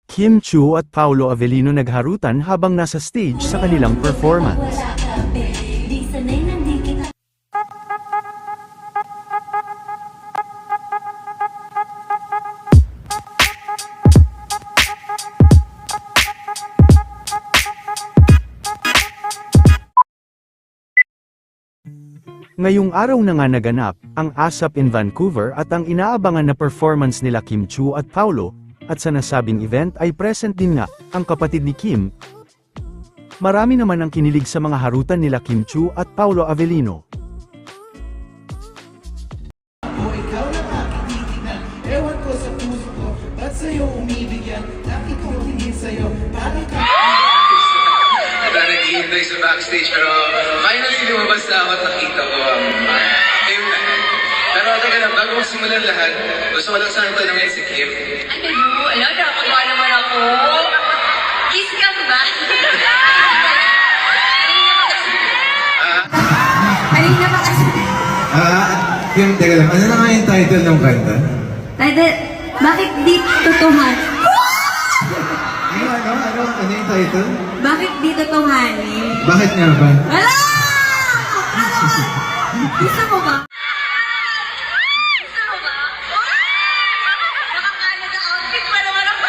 Kim Chiu at Paolo Avellino nagharutan habang nasa stage sa kanilang performance. Wala ka, baby. Sanay nandito kita. Ngayong araw na nga naganap, ang ASAP in Vancouver at ang inaabangan na performance nila Kim Chiu at Paolo, at sa nasabing event ay present din nga, ang kapatid ni Kim. Marami naman ang kinilig sa mga harutan nila Kim Chiu at Paolo Avellino. O ikaw na makikitigan, ewan ko sa puso ko, ba't sa'yo umibigyan, bakit kong tingin sa'yo, parang ka... Wala naghihintay sa backstage pero finally lumabas na ako at nakita ko kayong lahat. Pero teka lang, bago kong simulan lahat, gusto ko lang sana tanungin si Kim. Ano yun? Alam, nakakagawa naman ako. Kiss ka ba? Kanina pa kasi. Kim, teka lang, ano na nga yung title ng kanta? Title, bakit di tutuhan? Ano yung title? Bakit di tutuhanin? Bakit nga ba? Wala! Gusto mo ba? Gusto mo ba? Nakakalaga outfit pa naman ako.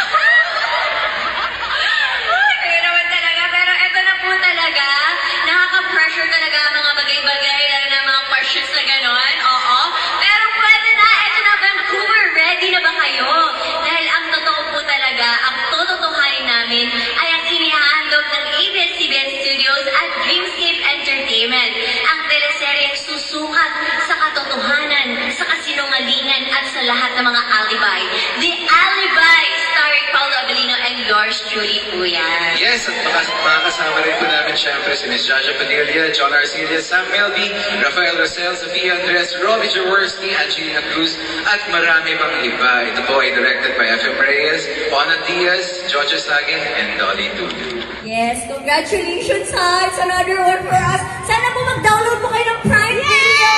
Kaya naman talaga, pero eto na po talaga. Nakaka-pressure talaga ang mga bagay-bagay, lalo na mga questions na gano'n. Oo. Pero pwede na, eto na Vancouver, ready na ba kayo? Dahil ang totoo po talaga, ang tototohanin namin ay ang inihahandog ng ABS-CBN Studios at Dreamscape Entertainment. Ang teleseryeng susukat sa katotohanan, sa kasinungalingan at sa lahat ng mga alibi. The Alibi, starring Paolo Avellino and yours truly po yan. Yes, at makakasama rin po namin syempre si Ms. Jaja Padilla, John Arcilla, Sam Melby, Rafael Rosel, Sofia Andres, Robbie Jaworski, Angelina Cruz, at marami pang iba. Ito po ay directed by F.M. Reyes, Juana Diaz, Jojo Sagin, and Dolly Dudu. Yes, congratulations ha! It's another one for us. Sana po mag-download po kayo ng Prime Video!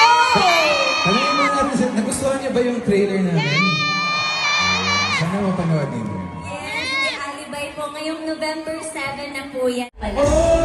Tanungin mo natin, nagustuhan niyo ba yung trailer namin? Sana mapanood niyo. Yes, The Alibi po ngayong November 7 na po yan. Oh,